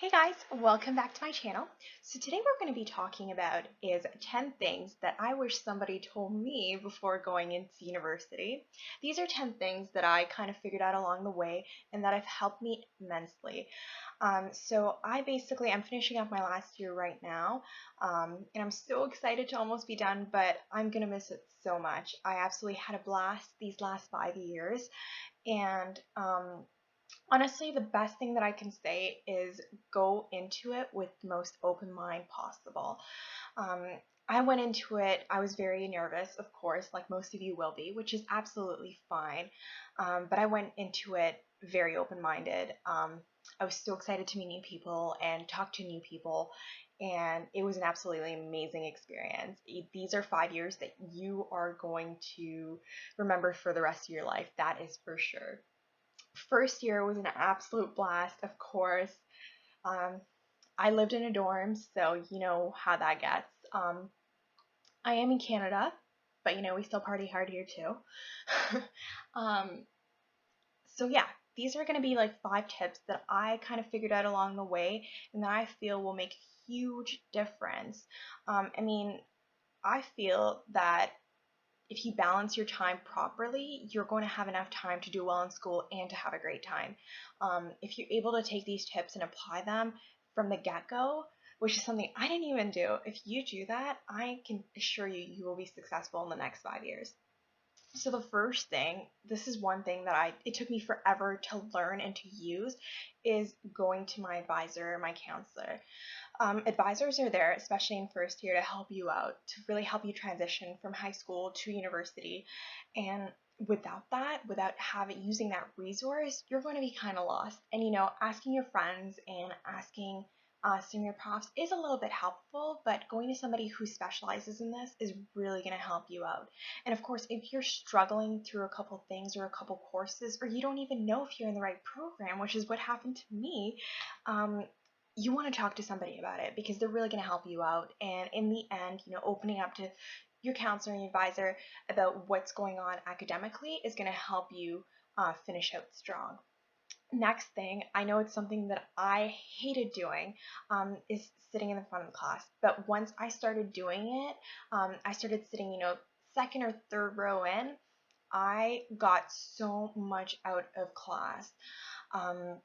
Hey guys, welcome back to my channel. So today we're going to be talking about is 10 things that I wish somebody told me before going into university. These are 10 things that I kind of figured out along the way and that have helped me immensely. So I'm finishing up my last year right now, and I'm so excited to almost be done, but I'm going to miss it so much. I absolutely had a blast these last 5 years, and honestly, the best thing that I can say is go into it with the most open mind possible. Um, I went into it, I was very nervous, of course, like most of you will be, which is absolutely fine. But I went into it very open minded. I was so excited to meet new people and talk to new people, and it was an absolutely amazing experience. These are 5 years that you are going to remember for the rest of your life, that is for sure. First year was an absolute blast, of course. Um, I lived in a dorm, so you know how that gets. I am in Canada, but we still party hard here too. um, so yeah, these are going to be like 5 tips that I kind of figured out along the way and that I feel will make a huge difference. I mean, I feel that if you balance your time properly, you're going to have enough time to do well in school and to have a great time. If you're able to take these tips and apply them from the get-go, which is something I didn't even do, if you do that, I can assure you, you will be successful in the next 5 years. So the first thing, this is one thing that it took me forever to learn and to use, is going to my advisor, my counselor. Advisors are there, especially in first year, to help you out, to really help you transition from high school to university. And without using that resource, you're going to be kind of lost. And asking your friends and asking senior profs is a little bit helpful, but going to somebody who specializes in this is really going to help you out. And of course, if you're struggling through a couple things or a couple courses, or you don't even know if you're in the right program, which is what happened to me, you want to talk to somebody about it because they're really going to help you out. And in the end, opening up to your counselor and advisor about what's going on academically is going to help you finish out strong. Next thing, I know it's something that I hated doing, is sitting in the front of the class. But once I started doing it, I started sitting, second or third row in. I got so much out of class. Um,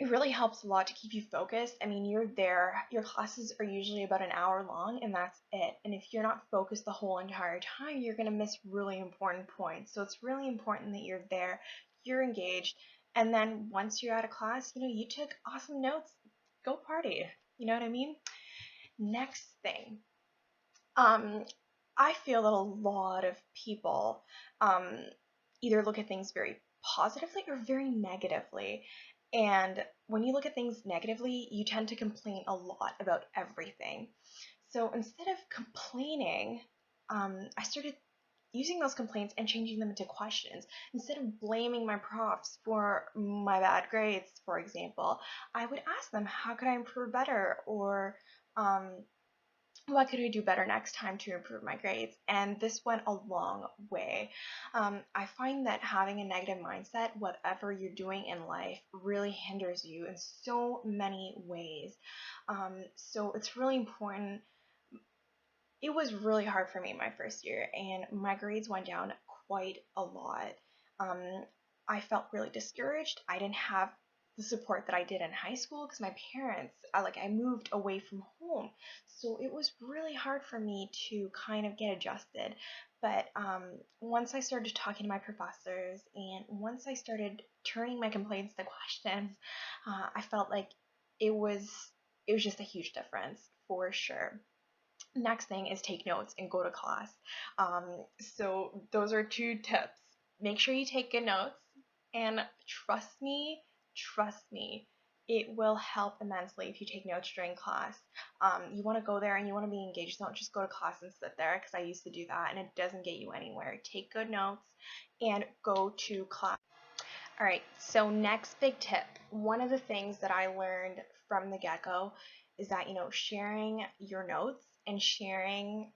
it really helps a lot to keep you focused. I mean, you're there, your classes are usually about an hour long, and that's it. And if you're not focused the whole entire time, you're going to miss really important points. So it's really important that you're there, you're engaged, and then once you're out of class, you took awesome notes, go party. You know what I mean? Next thing, um, I feel that a lot of people either look at things very positively or very negatively. And when you look at things negatively, you tend to complain a lot about everything. So instead of complaining, I started using those complaints and changing them into questions. Instead of blaming my profs for my bad grades, for example, I would ask them, how could I improve better? Or, what could I do better next time to improve my grades? And this went a long way. I find that having a negative mindset, whatever you're doing in life, really hinders you in so many ways. So it's really important. It was really hard for me my first year, and my grades went down quite a lot. Um, I felt really discouraged. I didn't have the support that I did in high school because my parents, I moved away from home. So it was really hard for me to kind of get adjusted. But once I started talking to my professors and once I started turning my complaints to questions, I felt like it was it was just a huge difference for sure. Next thing is take notes and go to class. So those are 2 tips. Make sure you take good notes, and trust me, it will help immensely if you take notes during class. You want to go there and you want to be engaged. Don't just go to class and sit there, because I used to do that and it doesn't get you anywhere. Take good notes and go to class. All right, so next big tip. One of the things that I learned from the get-go is that, sharing your notes and sharing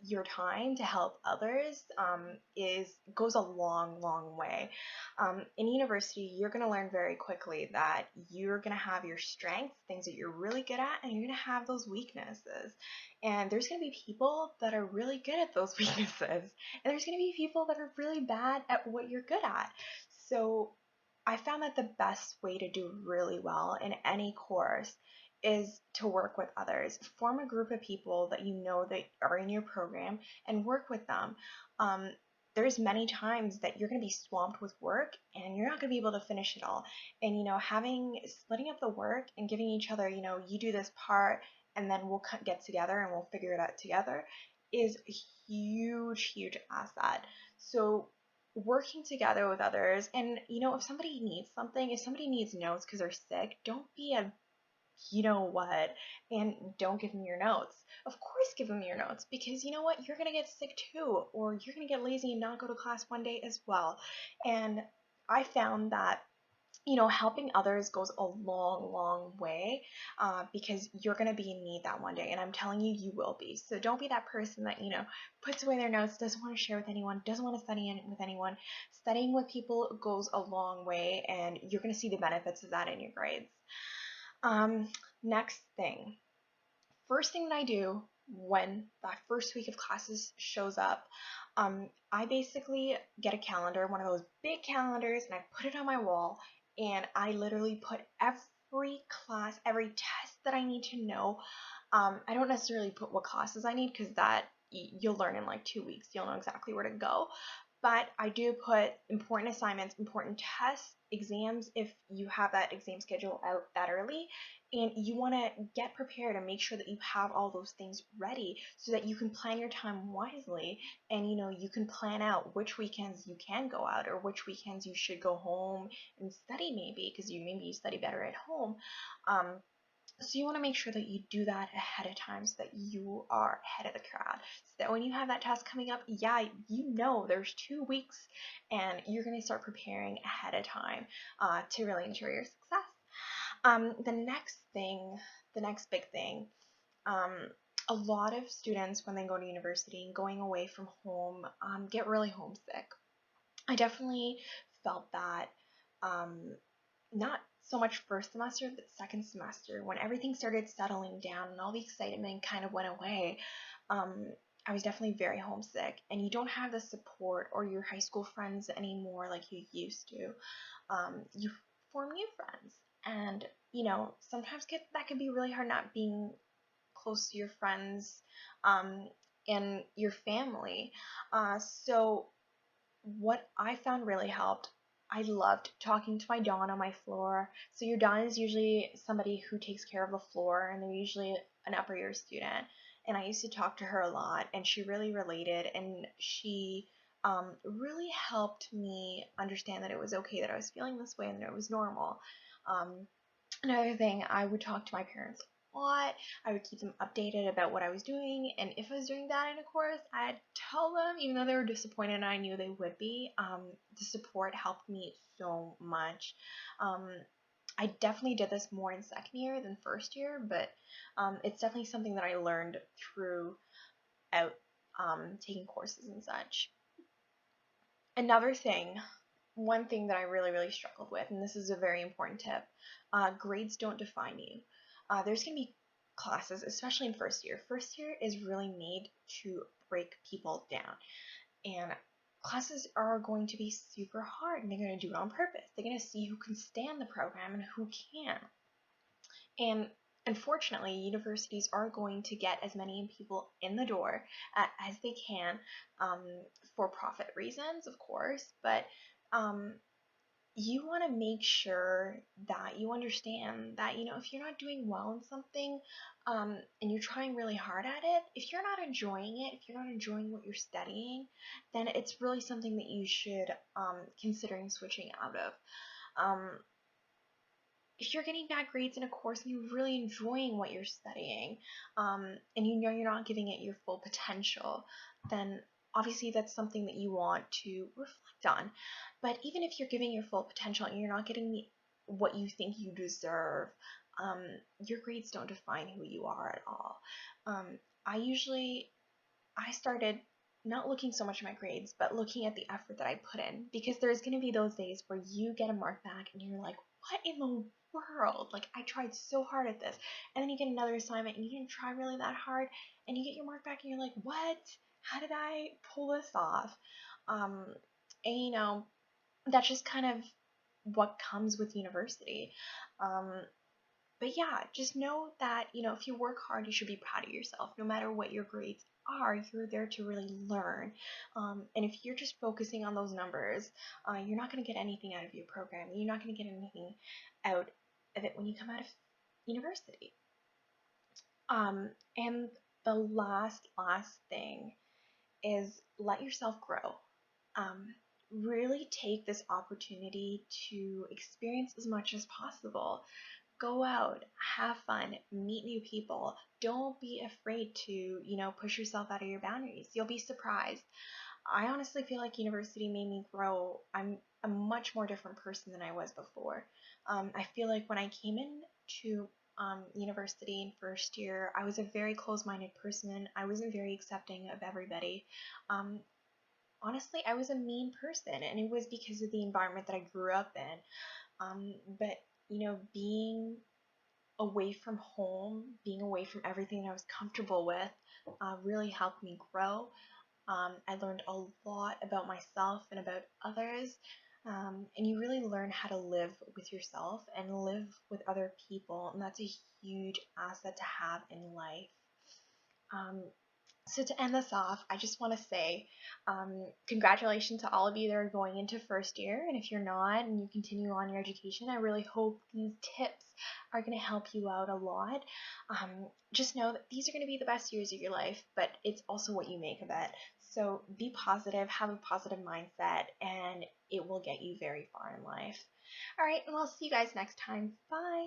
your time to help others is goes a long, long way. In university, you're going to learn very quickly that you're going to have your strengths, things that you're really good at, and you're going to have those weaknesses. And there's going to be people that are really good at those weaknesses, and there's going to be people that are really bad at what you're good at. So I found that the best way to do really well in any course is to work with others. Form a group of people that you know that are in your program and work with them. Um, there's many times that you're going to be swamped with work and you're not going to be able to finish it all. And, having splitting up the work and giving each other, you do this part and then we'll get together and we'll figure it out together is a huge, huge asset. So working together with others, and if somebody needs something, if somebody needs notes because they're sick, don't be a you know what, and don't give them your notes. Of course, give them your notes because you know what, you're gonna get sick too, or you're gonna get lazy and not go to class one day as well. And I found that helping others goes a long, long way because you're going to be in need that one day. And I'm telling you, you will be. So don't be that person that, puts away their notes, doesn't want to share with anyone, doesn't want to study with anyone. Studying with people goes a long way, and you're going to see the benefits of that in your grades. Um, Next thing. First thing that I do when that first week of classes shows up, I basically get a calendar, one of those big calendars, and I put it on my wall, and I literally put every class, every test that I need to know. I don't necessarily put what classes I need because that you'll learn in like 2 weeks. You'll know exactly where to go. But I do put important assignments, important tests, exams if you have that exam schedule out that early, and you want to get prepared and make sure that you have all those things ready so that you can plan your time wisely, and you can plan out which weekends you can go out or which weekends you should go home and study, maybe because you study better at home. So you want to make sure that you do that ahead of time so that you are ahead of the crowd. So that when you have that test coming up, yeah, there's 2 weeks and you're going to start preparing ahead of time to really ensure your success. The next big thing, a lot of students when they go to university, going away from home, get really homesick. I definitely felt that, not so much first semester, but second semester, when everything started settling down and all the excitement kind of went away. I was definitely very homesick, and you don't have the support or your high school friends anymore like you used to. You form new friends, and sometimes that can be really hard, not being close to your friends and your family. So what I found really helped, I loved talking to my Dawn on my floor. So your Dawn is usually somebody who takes care of the floor, and they're usually an upper year student. And I used to talk to her a lot, and she really related, and she really helped me understand that it was okay that I was feeling this way and that it was normal. Um, Another thing, I would talk to my parents a lot. I would keep them updated about what I was doing, and if I was doing bad in a course, I'd tell them, even though they were disappointed, and I knew they would be. The support helped me so much. Um, I definitely did this more in second year than first year, but it's definitely something that I learned throughout taking courses and such. Another thing, one thing that I really, really struggled with, and this is a very important tip, grades don't define you. There's going to be classes, especially in first year. First year is really made to break people down. And classes are going to be super hard, and they're going to do it on purpose. They're going to see who can stand the program and who can't. And unfortunately, universities are going to get as many people in the door as they can, for profit reasons, of course, but um, you want to make sure that you understand that, if you're not doing well in something, and you're trying really hard at it, if you're not enjoying it, if you're not enjoying what you're studying, then it's really something that you should considering switching out of. Um, if you're getting bad grades in a course and you're really enjoying what you're studying, and you're not giving it your full potential, then obviously that's something that you want to reflect on. But even if you're giving your full potential and you're not getting what you think you deserve, your grades don't define who you are at all. Um, I usually I started not looking so much at my grades, but looking at the effort that I put in, because there's going to be those days where you get a mark back and you're like, what in the world? Like, I tried so hard at this. And then you get another assignment and you didn't try really that hard, and you get your mark back and you're like, what? How did I pull this off? Um, and that's just kind of what comes with university. Um, but yeah, just know that, if you work hard, you should be proud of yourself. No matter what your grades are, you're there to really learn. And if you're just focusing on those numbers, you're not going to get anything out of your program. You're not going to get anything out of it when you come out of university. And the last thing is let yourself grow. Um, really take this opportunity to experience as much as possible. Go out, have fun, meet new people. Don't be afraid to, push yourself out of your boundaries. You'll be surprised. I honestly feel like university made me grow. I'm a much more different person than I was before. I feel like when I came into university in first year, I was a very closed-minded person. I wasn't very accepting of everybody. Um, Honestly, I was a mean person, and it was because of the environment that I grew up in. But being away from home, being away from everything I was comfortable with, really helped me grow. I learned a lot about myself and about others. And you really learn how to live with yourself and live with other people, and that's a huge asset to have in life. Um, so to end this off, I just want to say congratulations to all of you that are going into first year. And if you're not and you continue on your education, I really hope these tips are going to help you out a lot. Just know that these are going to be the best years of your life, but it's also what you make of it. So be positive, have a positive mindset, and it will get you very far in life. All right, and I'll see you guys next time. Bye.